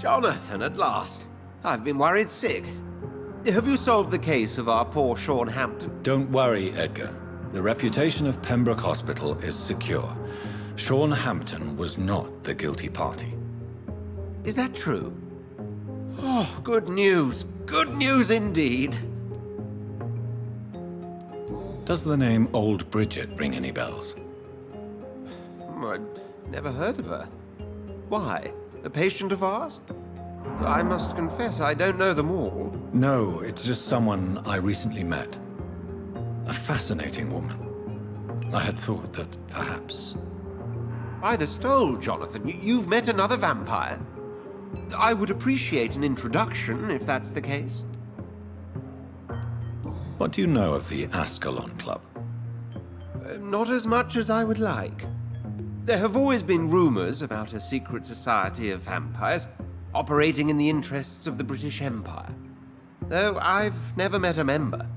Jonathan, at last. I've been worried sick. Have you solved the case of our poor Sean Hampton? Don't worry, Edgar. The reputation of Pembroke Hospital is secure. Sean Hampton was not the guilty party. Is that true? Oh, good news. Good news indeed. Does the name Old Bridget ring any bells? I've never heard of her. Why? A patient of ours? I must confess, I don't know them all. No, it's just someone I recently met. A fascinating woman. I had thought that perhaps... By the stole, Jonathan, you've met another vampire. I would appreciate an introduction, if that's the case. What do you know of the Ascalon Club? Not as much as I would like. There have always been rumors about a secret society of vampires operating in the interests of the British Empire, though I've never met a member.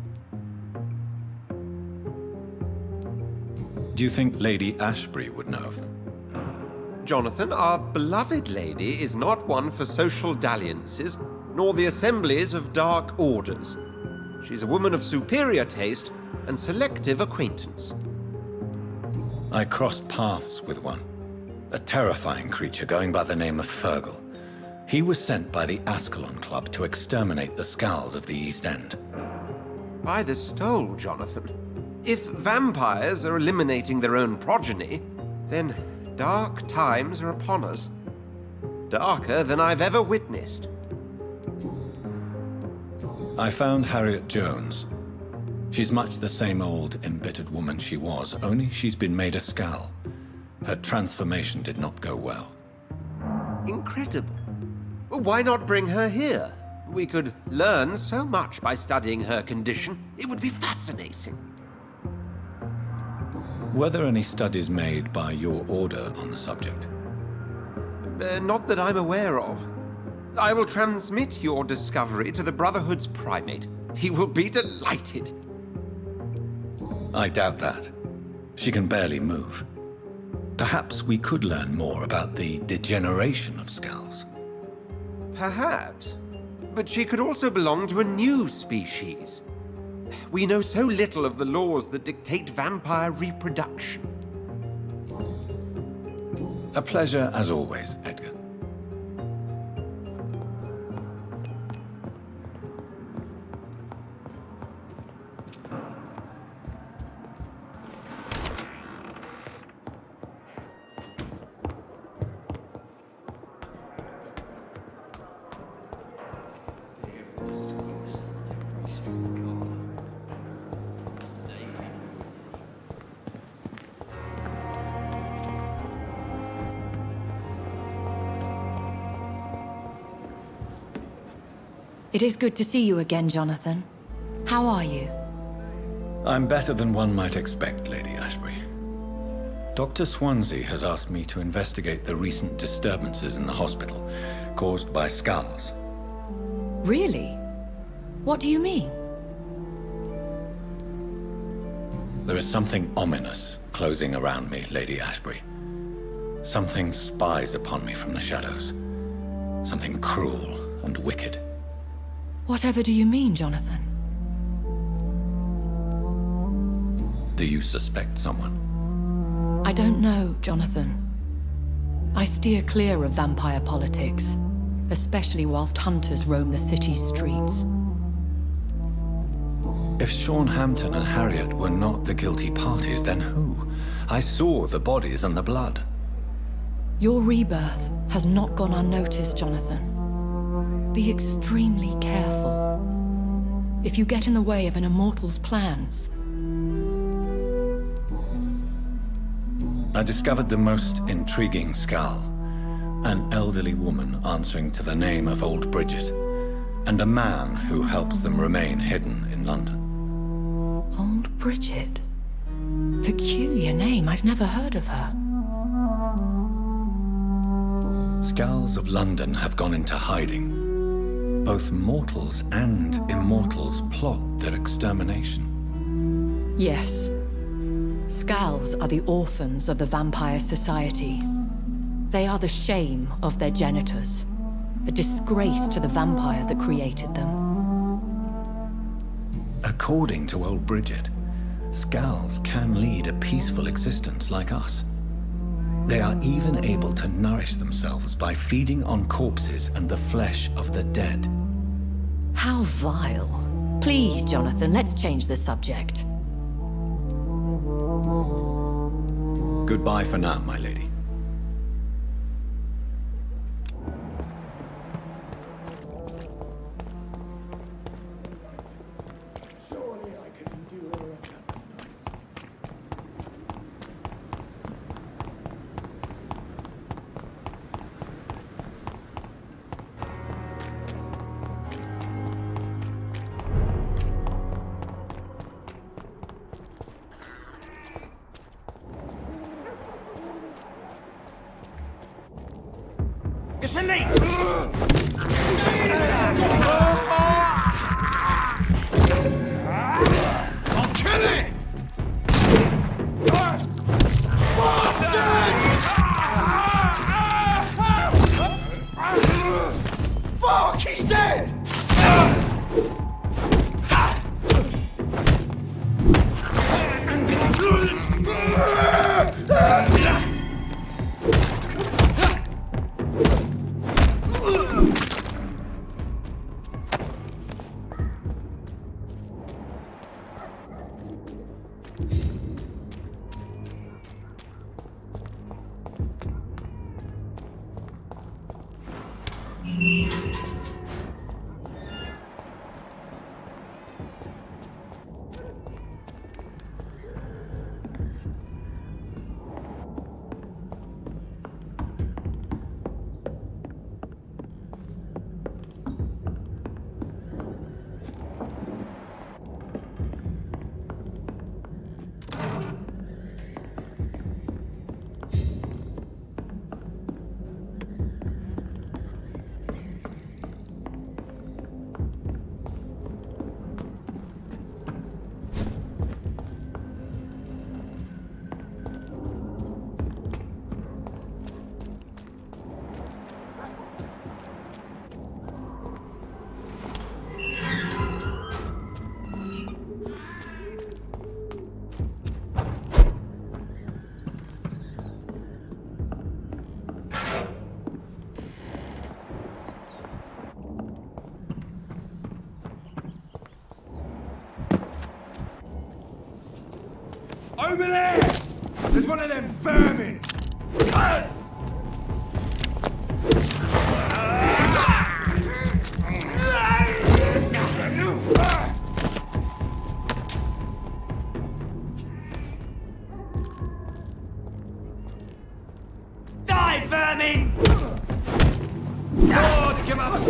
Do you think Lady Ashbury would know of them? Jonathan, our beloved lady is not one for social dalliances, nor the assemblies of dark orders. She's a woman of superior taste and selective acquaintance. I crossed paths with one. A terrifying creature going by the name of Fergal. He was sent by the Ascalon Club to exterminate the Skals of the East End. By the stole, Jonathan. If vampires are eliminating their own progeny, then dark times are upon us. Darker than I've ever witnessed. I found Harriet Jones. She's much the same old, embittered woman she was, only she's been made a Skal. Her transformation did not go well. Incredible. Why not bring her here? We could learn so much by studying her condition. It would be fascinating. Were there any studies made by your order on the subject? Not that I'm aware of. I will transmit your discovery to the Brotherhood's primate. He will be delighted. I doubt that. She can barely move. Perhaps we could learn more about the degeneration of Skals. Perhaps. But she could also belong to a new species. We know so little of the laws that dictate vampire reproduction. A pleasure as always, Edgar. It is good to see you again, Jonathan. How are you? I'm better than one might expect, Lady Ashbury. Dr. Swansea has asked me to investigate the recent disturbances in the hospital, caused by Skals. Really? What do you mean? There is something ominous closing around me, Lady Ashbury. Something spies upon me from the shadows. Something cruel and wicked. Whatever do you mean, Jonathan? Do you suspect someone? I don't know, Jonathan. I steer clear of vampire politics, especially whilst hunters roam the city's streets. If Sean Hampton and Harriet were not the guilty parties, then who? I saw the bodies and the blood. Your rebirth has not gone unnoticed, Jonathan. Be extremely careful. If you get in the way of an immortal's plans... I discovered the most intriguing Skal. An elderly woman answering to the name of Old Bridget, and a man who helps them remain hidden in London. Old Bridget? Peculiar name, I've never heard of her. Skals of London have gone into hiding. Both mortals and immortals plot their extermination. Yes. Skals are the orphans of the Vampire Society. They are the shame of their genitors. A disgrace to the vampire that created them. According to old Bridget, Skals can lead a peaceful existence like us. They are even able to nourish themselves by feeding on corpses and the flesh of the dead. How vile. Please, Jonathan, let's change the subject. Goodbye for now, my lady. Surely I can endure another night. It's a leak! I'll kill it! Fuck, he's dead! Over there! There's one of them vermin! Die, vermin! Lord, give us...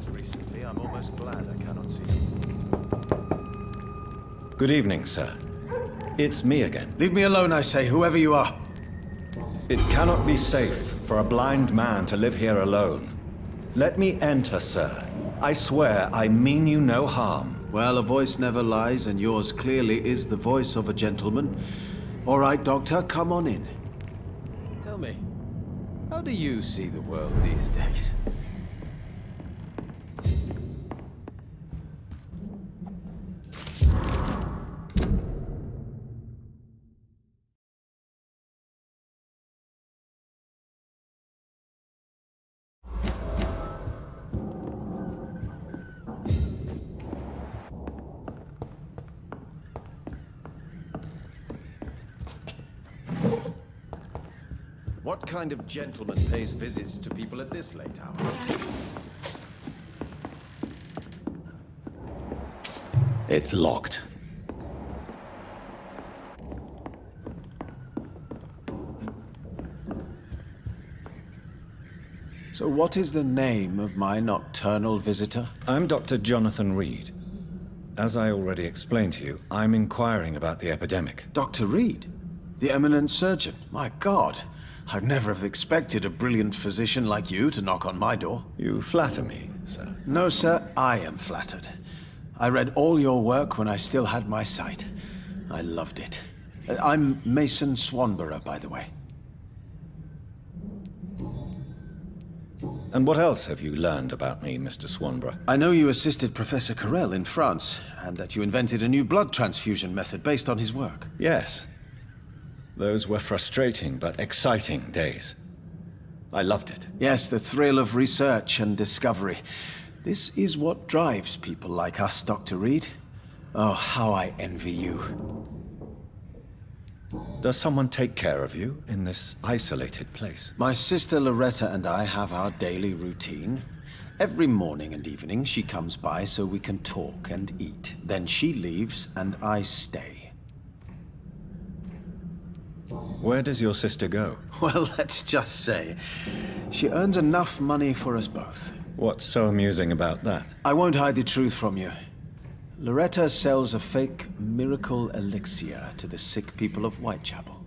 Recently, I'm almost glad I cannot see you. Good evening, sir. It's me again. Leave me alone, I say, whoever you are. It cannot be safe for a blind man to live here alone. Let me enter, sir. I swear I mean you no harm. Well, a voice never lies, and yours clearly is the voice of a gentleman. All right, Doctor, come on in. Tell me, how do you see the world these days? What kind of gentleman pays visits to people at this late hour? It's locked. So what is the name of my nocturnal visitor? I'm Dr. Jonathan Reid. As I already explained to you, I'm inquiring about the epidemic. Dr. Reid? The eminent surgeon? My God, I'd never have expected a brilliant physician like you to knock on my door. You flatter me, sir. No, sir, I am flattered. I read all your work when I still had my sight. I loved it. I'm Mason Swanborough, by the way. And what else have you learned about me, Mr. Swanborough? I know you assisted Professor Carell in France, and that you invented a new blood transfusion method based on his work. Yes. Those were frustrating but exciting days. I loved it. Yes, the thrill of research and discovery. This is what drives people like us, Dr. Reid. Oh, how I envy you. Does someone take care of you in this isolated place? My sister Loretta and I have our daily routine. Every morning and evening she comes by so we can talk and eat. Then she leaves and I stay. Where does your sister go? Well, let's just say, she earns enough money for us both. What's so amusing about that? I won't hide the truth from you. Loretta sells a fake miracle elixir to the sick people of Whitechapel.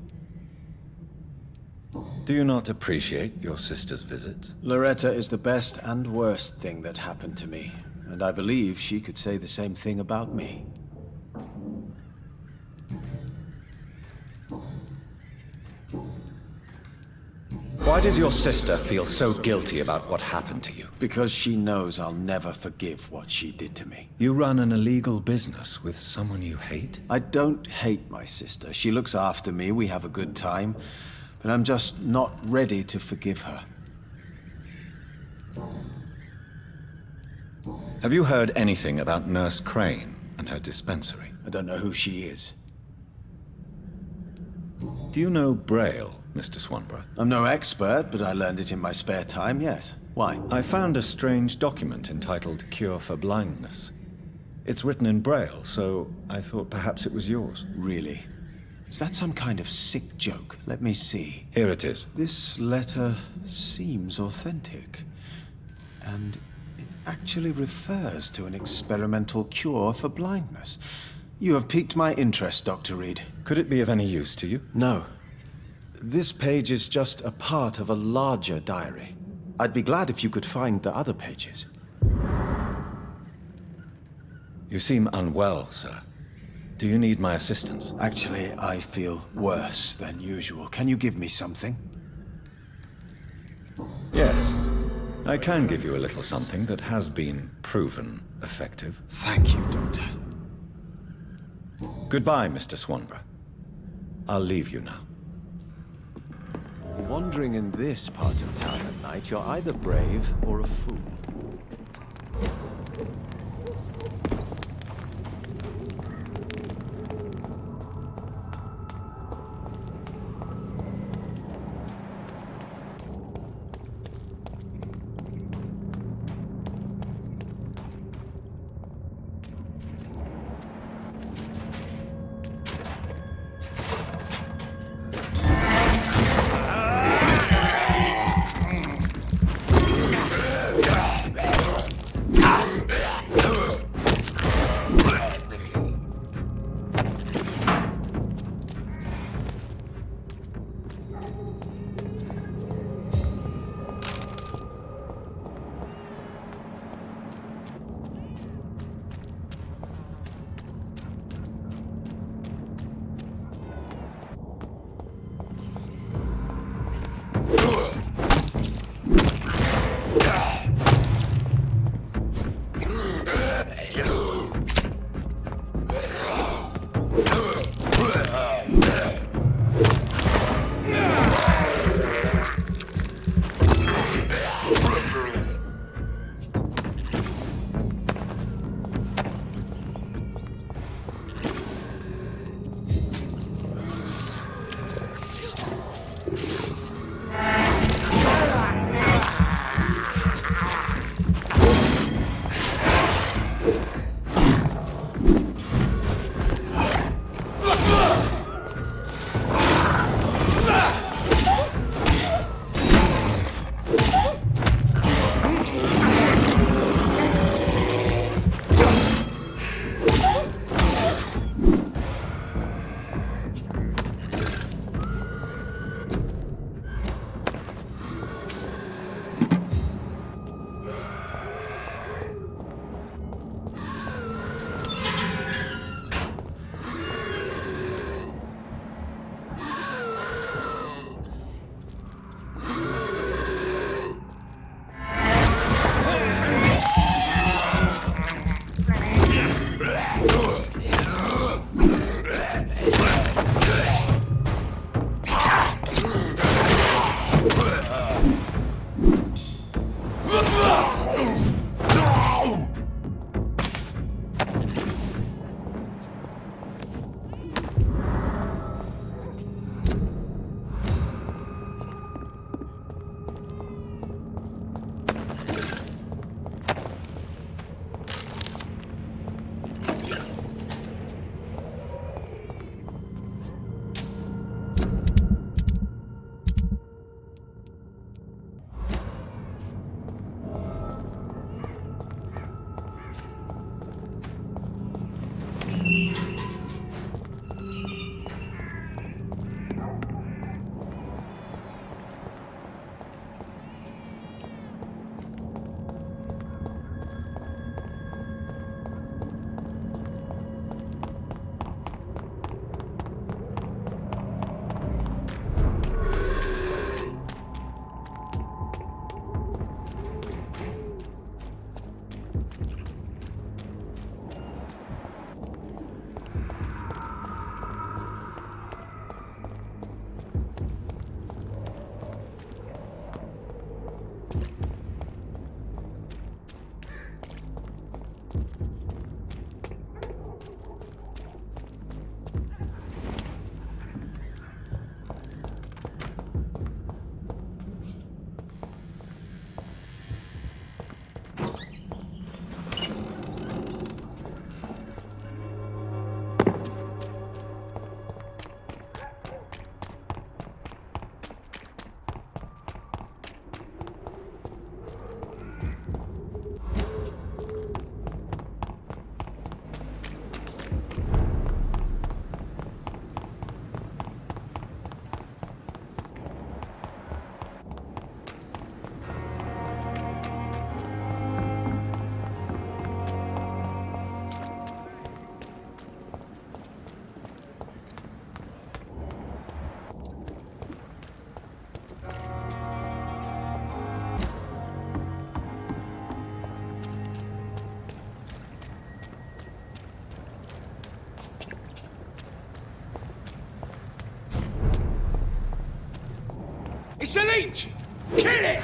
Do you not appreciate your sister's visits? Loretta is the best and worst thing that happened to me, and I believe she could say the same thing about me. Why does your sister feel so guilty about what happened to you? Because she knows I'll never forgive what she did to me. You run an illegal business with someone you hate? I don't hate my sister. She looks after me, we have a good time, but I'm just not ready to forgive her. Have you heard anything about Nurse Crane and her dispensary? I don't know who she is. Do you know Braille, Mr. Swanborough? I'm no expert, but I learned it in my spare time, yes. Why? I found a strange document entitled Cure for Blindness. It's written in Braille, so I thought perhaps it was yours. Really? Is that some kind of sick joke? Let me see. Here it is. This letter seems authentic. And it actually refers to an experimental cure for blindness. You have piqued my interest, Dr. Reid. Could it be of any use to you? No. This page is just a part of a larger diary. I'd be glad if you could find the other pages. You seem unwell, sir. Do you need my assistance? Actually, I feel worse than usual. Can you give me something? Yes. I can give you a little something that has been proven effective. Thank you, Doctor. Goodbye, Mr. Swanborough. I'll leave you now. Wandering in this part of town at night, you're either brave or a fool. It's a leech! Kill it!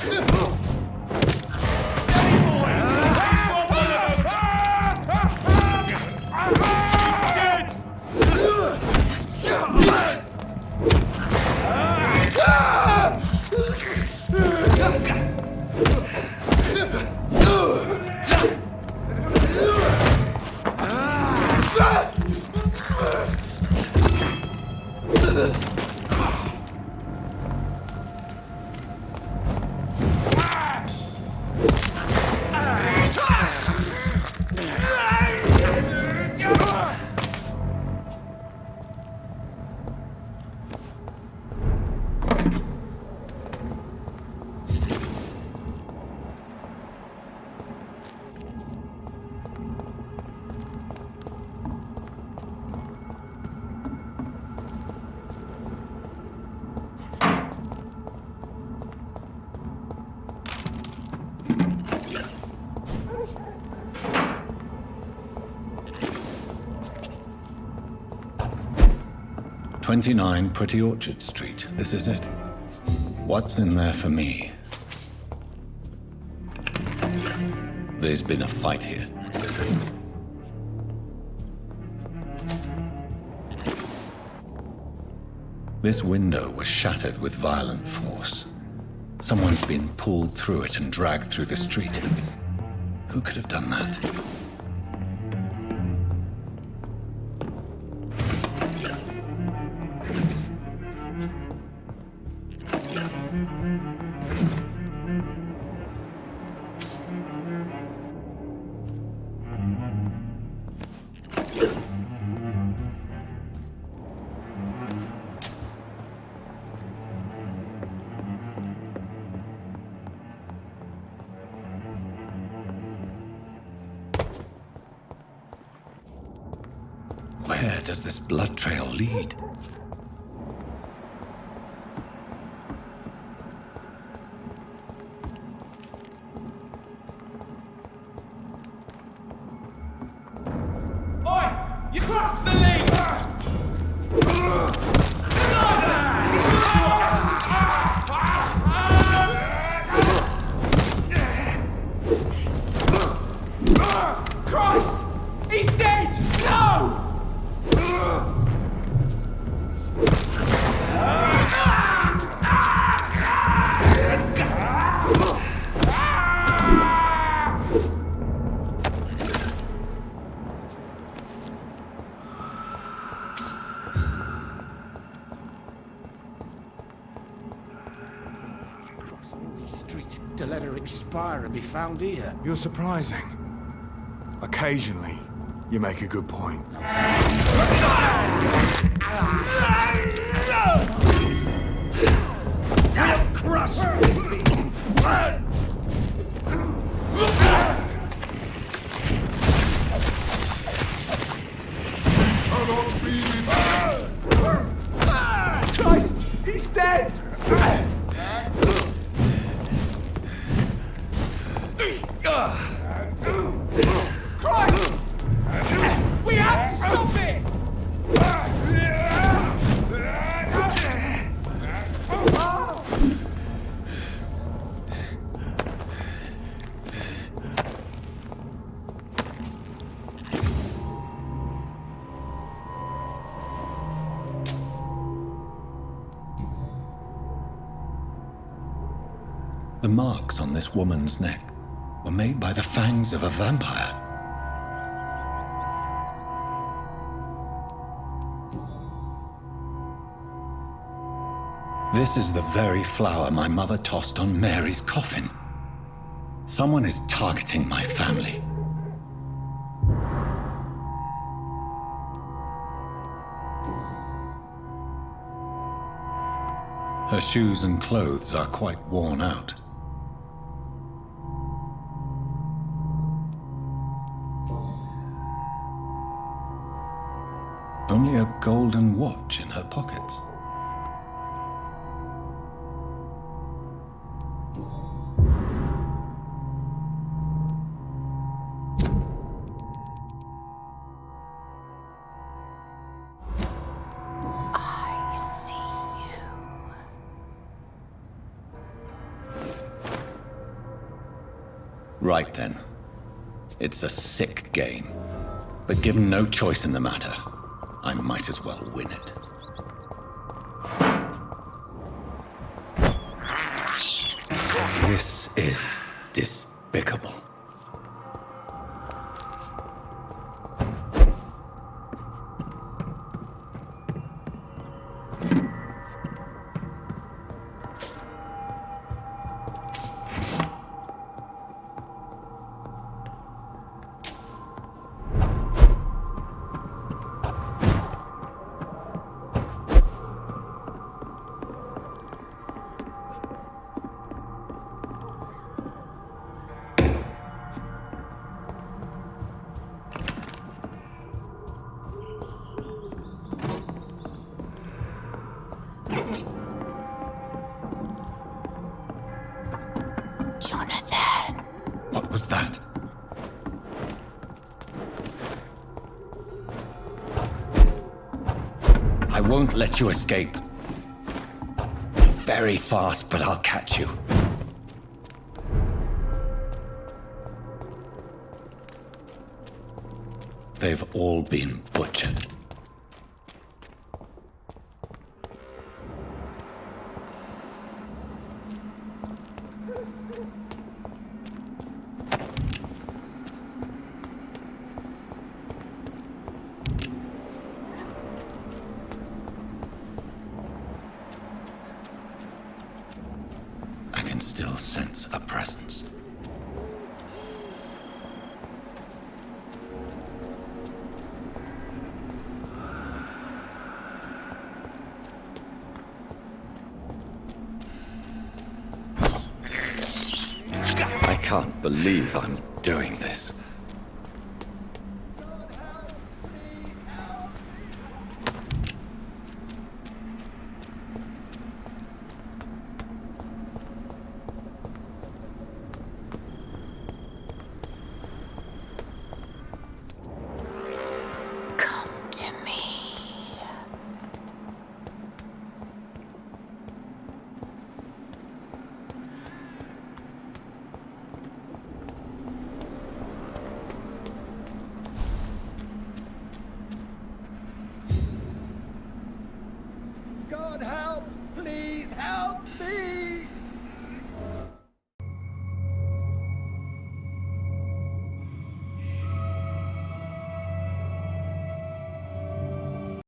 "29 Pretty Orchard Street. This is it. What's in there for me?" There's been a fight here. This window was shattered with violent force. Someone's been pulled through it and dragged through the street. Who could have done that? Where does this blood trail lead? Oi! You crossed the lead! Christ! He's dead! No! Streets to let her expire and be found here. You're surprising. Occasionally, you make a good point. Crush! Christ! He's dead! Christ! We have to stop it! The marks on this woman's neck were made by the fangs of a vampire. This is the very flower my mother tossed on Mary's coffin. Someone is targeting my family. Her shoes and clothes are quite worn out. Only a golden watch in her pockets. I see you. Right then. It's a sick game. But given no choice in the matter, I might as well win it. This is despicable. Jonathan. What was that? I won't let you escape. Very fast, but I'll catch you. They've all been butchered. I can still sense a presence. I can't believe I'm doing this. Come to me. God help! Please help me!